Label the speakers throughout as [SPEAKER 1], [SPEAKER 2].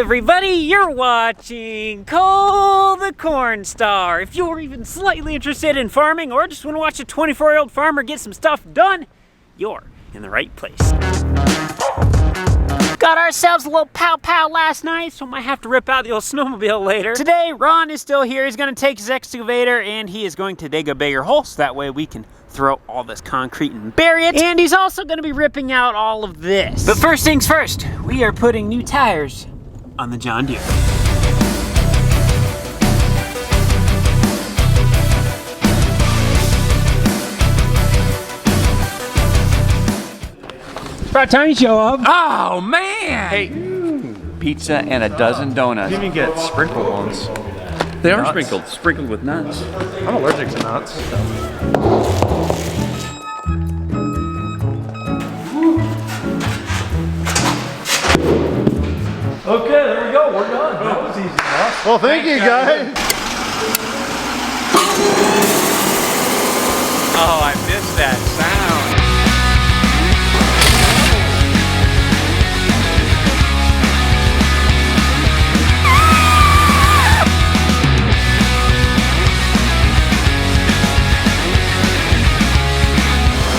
[SPEAKER 1] everybody, you're watching Cole the Cornstar. If you're even slightly interested in farming or just want to watch a 24-year-old farmer get some stuff done, you're in the right place. Got ourselves a little pow-pow last night, so I might have to rip out the old snowmobile later. Today, Ron is still here. He's gonna take his excavator and he is going to dig a bigger hole so that way we can throw all this concrete and bury it. And he's also gonna be ripping out all of this. But first things first, we are putting new tires on the John Deere. About time you show up.
[SPEAKER 2] Oh man! Hey, pizza and a dozen donuts.
[SPEAKER 3] You didn't even get sprinkled ones.
[SPEAKER 2] They are sprinkled with nuts.
[SPEAKER 3] I'm allergic to nuts. Okay, there we go. We're done. That was easy enough. Well, thank you guys.
[SPEAKER 2] Oh, I missed that sound.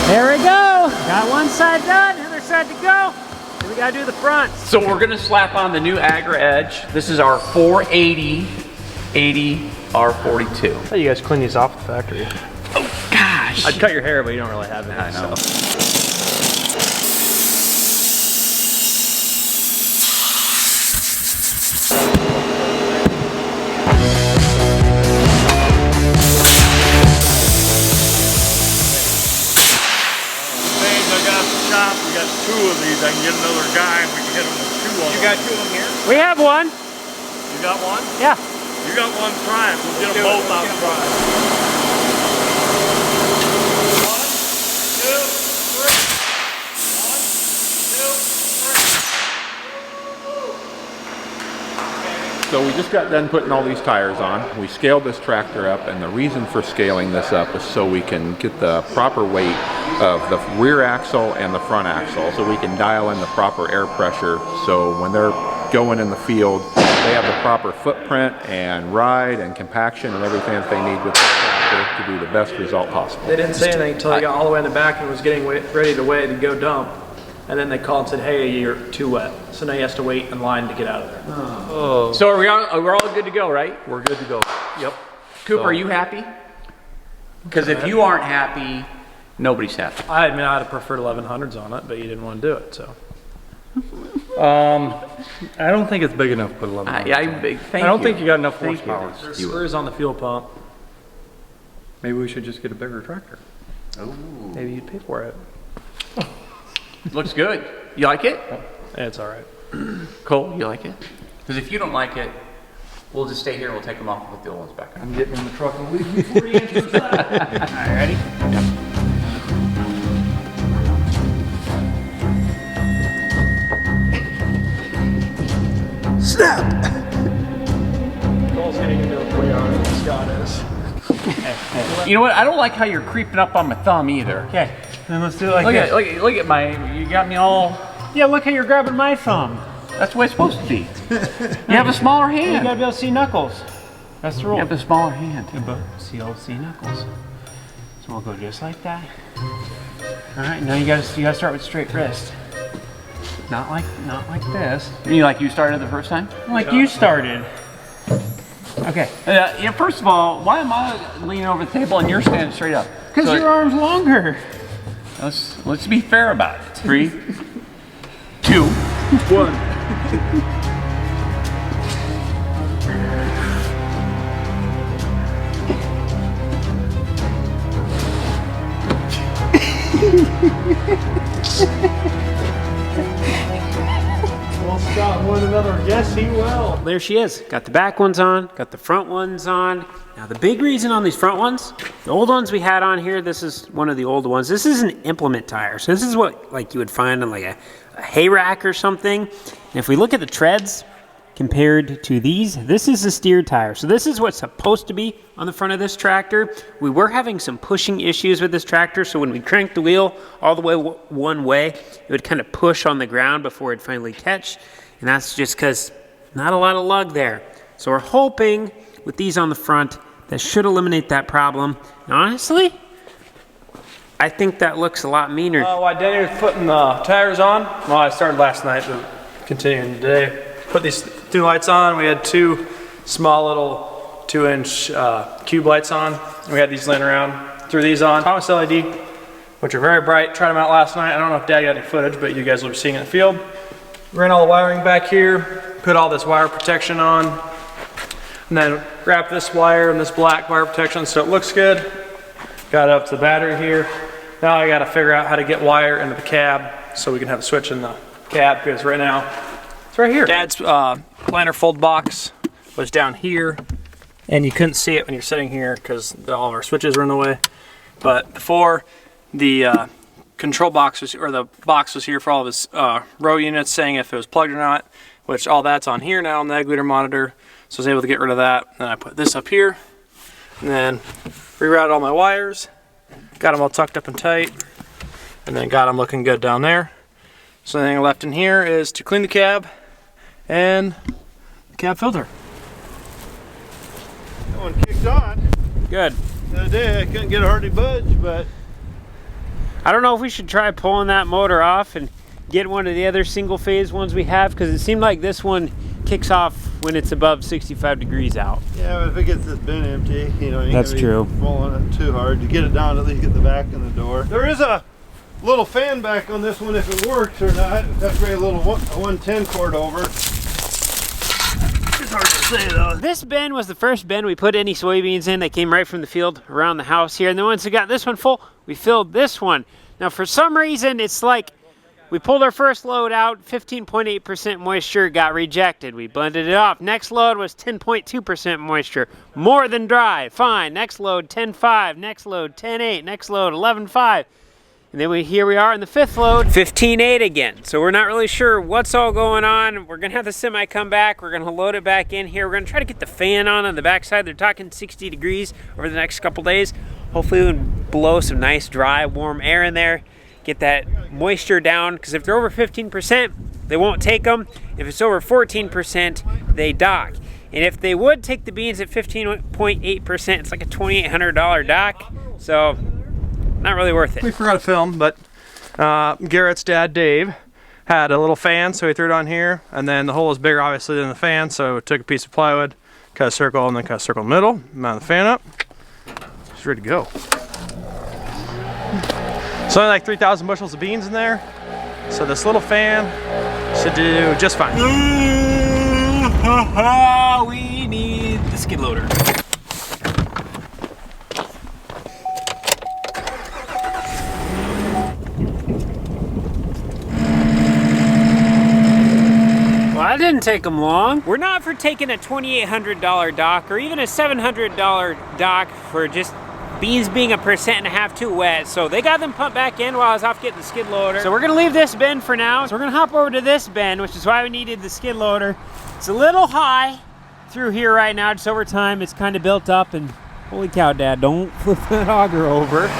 [SPEAKER 1] There we go. Got one side done, other side to go. Then we gotta do the front.
[SPEAKER 2] So we're gonna slap on the new Agra Edge. This is our 480 80 R42.
[SPEAKER 3] How you guys clean these off the factory?
[SPEAKER 2] Oh gosh!
[SPEAKER 3] I'd cut your hair, but you don't really have any.
[SPEAKER 2] I know.
[SPEAKER 3] So.
[SPEAKER 4] We got two of these. I can get another guy and we can hit them with two on them.
[SPEAKER 2] You got two of them here?
[SPEAKER 1] We have one.
[SPEAKER 4] You got one?
[SPEAKER 1] Yeah.
[SPEAKER 4] You got one, try it. We'll get them both out and try it. 1, 2, 3.
[SPEAKER 5] So we just got done putting all these tires on. We scaled this tractor up, and the reason for scaling this up is so we can get the proper weight of the rear axle and the front axle, so we can dial in the proper air pressure, so when they're going in the field, they have the proper footprint and ride and compaction and everything that they need with the tractor to do the best result possible.
[SPEAKER 3] They didn't say anything until they got all the way in the back and was getting ready to weigh to go dump. And then they called and said, hey, you're too wet. So now he has to wait in line to get out of there.
[SPEAKER 2] Oh. So we're all good to go, right?
[SPEAKER 5] We're good to go.
[SPEAKER 2] Yep. Cooper, are you happy? Because if you aren't happy, nobody's happy.
[SPEAKER 3] I admit I'd have preferred 1100s on it, but you didn't want to do it, so.
[SPEAKER 6] I don't think it's big enough to put 1100.
[SPEAKER 3] I don't think you got enough
[SPEAKER 6] Thank you.
[SPEAKER 3] horsepower. There's screws on the fuel pump.
[SPEAKER 6] Maybe we should just get a bigger tractor.
[SPEAKER 2] Ooh.
[SPEAKER 3] Maybe you'd pay for it.
[SPEAKER 2] Looks good. You like it?
[SPEAKER 3] Yeah, it's all right.
[SPEAKER 2] Cole, you like it? Because if you don't like it, we'll just stay here and we'll take them off and put the old ones back on.
[SPEAKER 6] I'm getting in the truck and leaving before he enters that.
[SPEAKER 2] All right, ready? Yep.
[SPEAKER 3] Snap! Cole's getting into it way harder than Scott is.
[SPEAKER 2] You know what? I don't like how you're creeping up on my thumb either.
[SPEAKER 1] Okay, then let's do it like
[SPEAKER 2] Look
[SPEAKER 1] this.
[SPEAKER 2] at my, you got me all,
[SPEAKER 1] Yeah, look how you're grabbing my thumb.
[SPEAKER 2] that's the way it's supposed to be. You have a smaller
[SPEAKER 1] You
[SPEAKER 2] hand.
[SPEAKER 1] gotta be able to see knuckles. That's the
[SPEAKER 2] You
[SPEAKER 1] rule.
[SPEAKER 2] have a smaller hand.
[SPEAKER 1] Yeah, but see knuckles. So we'll go just like that. All right, now you gotta start with straight wrist. Not like this.
[SPEAKER 2] You started the first time?
[SPEAKER 1] Like you started. Okay.
[SPEAKER 2] Yeah, first of all, why am I leaning over the table and you're standing straight up?
[SPEAKER 1] Because your arm's longer.
[SPEAKER 2] Let's be fair about it. 3, 2, 1.
[SPEAKER 3] Well, Scott would another. Yes, he will.
[SPEAKER 1] There she is. Got the back ones on, got the front ones on. Now the big reason on these front ones, the old ones we had on here, this is one of the old ones. This is an implement tire. So this is what like you would find on like a hay rack or something. And if we look at the treads compared to these, this is a steer tire. So this is what's supposed to be on the front of this tractor. We were having some pushing issues with this tractor. So when we cranked the wheel all the way one way, it would kind of push on the ground before it'd finally catch. And that's just because Not a lot of lug there. So we're hoping with these on the front, that should eliminate that problem. And honestly, I think that looks a lot meaner.
[SPEAKER 3] While Denny was putting the tires on, well, I started last night, but continuing today. Put these two lights on. We had two small little 2-inch cube lights on. We had these laying around. Threw these on. Thomas LED, which are very bright. Tried them out last night. I don't know if Dad got any footage, but you guys will be seeing it in the field. Ran all the wiring back here. Put all this wire protection on. And then wrap this wire and this black wire protection so it looks good. Got it up to the battery here. Now I gotta figure out how to get wire into the cab so we can have a switch in the cab, because right now it's right here. Dad's planter fold box was down here, and you couldn't see it when you're sitting here because all of our switches were in the way. But before, the control box was, or the box was here for all of his row units, saying if it was plugged or not, which all that's on here now on the egg leader monitor. So I was able to get rid of that. Then I put this up here, and then rerouted all my wires, got them all tucked up and tight, and then got them looking good down there. So the thing left in here is to clean the cab and the cab filter.
[SPEAKER 7] That one kicked on.
[SPEAKER 1] Good.
[SPEAKER 7] The other day I couldn't get it hardly budge, but
[SPEAKER 1] I don't know if we should try pulling that motor off and get one of the other single phase ones we have, because it seemed like this one kicks off when it's above 65 degrees out.
[SPEAKER 7] yeah, but if it gets this bin empty, you know, you
[SPEAKER 1] That's
[SPEAKER 7] gotta be
[SPEAKER 1] true.
[SPEAKER 7] pulling it too hard to get it down, at least get the back in the door. There is a little fan back on this one if it works or not. That's very little 110 cord over. It's hard to say though.
[SPEAKER 1] This bin was the first bin we put any soybeans in. They came right from the field around the house here. And then once we got this one full, we filled this one. Now for some reason, it's like we pulled our first load out, 15.8% moisture, got rejected. We blended it off. Next load was 10.2% moisture, more than dry, fine. Next load, 10.5, next load, 10.8, next load, 11.5. And then here we are in the fifth load, 15.8 again. So we're not really sure what's all going on. We're gonna have the semi come back. We're gonna load it back in here. We're gonna try to get the fan on the backside. They're talking 60 degrees over the next couple days. Hopefully we can blow some nice, dry, warm air in there. Get that moisture down, because if they're over 15%, they won't take them. If it's over 14%, they dock. And if they would take the beans at 15.8%, it's like a $2,800 dock. So, not really worth
[SPEAKER 3] We
[SPEAKER 1] it.
[SPEAKER 3] forgot to film, but Garrett's dad, Dave, had a little fan, so he threw it on here, and then the hole is bigger, obviously, than the fan, so took a piece of plywood, cut a circle, and then cut a circle in the middle, mount the fan up. It's ready to go. So only like 3,000 bushels of beans in there, so this little fan should do just fine.
[SPEAKER 1] We need the skid loader. Well, that didn't take them long. We're not for taking a $2,800 dock or even a $700 dock for just beans being 1.5% too wet. So they got them pumped back in while I was off getting the skid loader. So we're gonna leave this bin for now. So we're gonna hop over to this bin, which is why we needed the skid loader. It's a little high through here right now. Just over time, it's kind of built up, and holy cow, Dad, don't flip that auger over.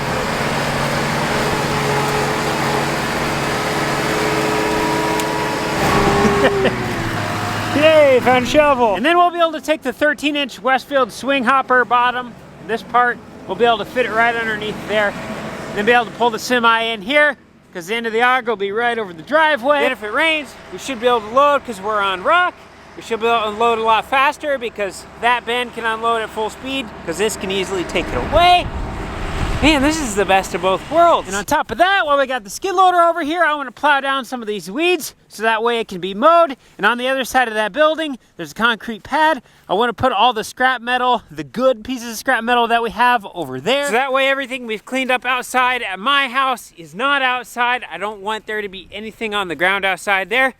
[SPEAKER 1] Yay, found a shovel. And then we'll be able to take the 13-inch Westfield swing hopper bottom, this part, we'll be able to fit it right underneath there. And then be able to pull the semi in here, because the end of the auger will be right over the driveway. Then if it rains, we should be able to load because we're on rock. We should be able to unload a lot faster because that bin can unload at full speed, because this can easily take it away. Man, this is the best of both worlds. And on top of that, while we got the skid loader over here, I want to plow down some of these weeds so that way it can be mowed. And on the other side of that building, there's a concrete pad. I want to put all the scrap metal, the good pieces of scrap metal that we have over there. So that way everything we've cleaned up outside at my house is not outside. I don't want there to be anything on the ground outside there.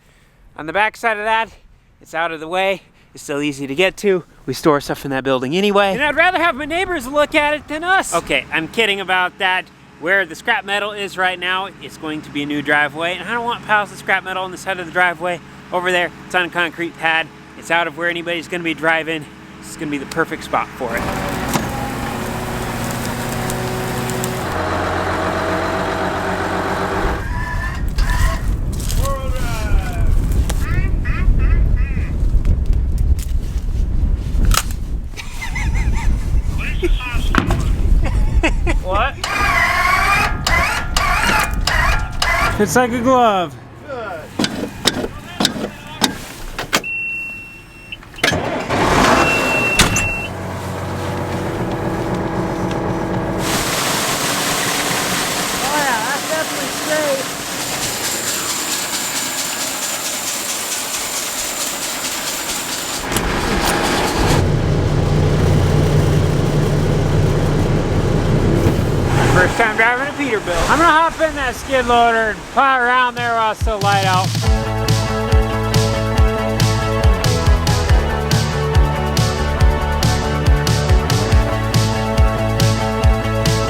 [SPEAKER 1] On the back side of that, it's out of the way. It's still easy to get to. We store stuff in that building anyway. And I'd rather have my neighbors look at it than us. Okay, I'm kidding about that. Where the scrap metal is right now, it's going to be a new driveway. And I don't want piles of scrap metal on the side of the driveway. Over there, it's on a concrete pad. It's out of where anybody's gonna be driving. This is gonna be the perfect spot for it. Fits like a glove.
[SPEAKER 7] Good.
[SPEAKER 1] Oh yeah, that's definitely straight. First time driving a Peterbilt. I'm gonna hop in that skid loader and plow around there while it's still light out.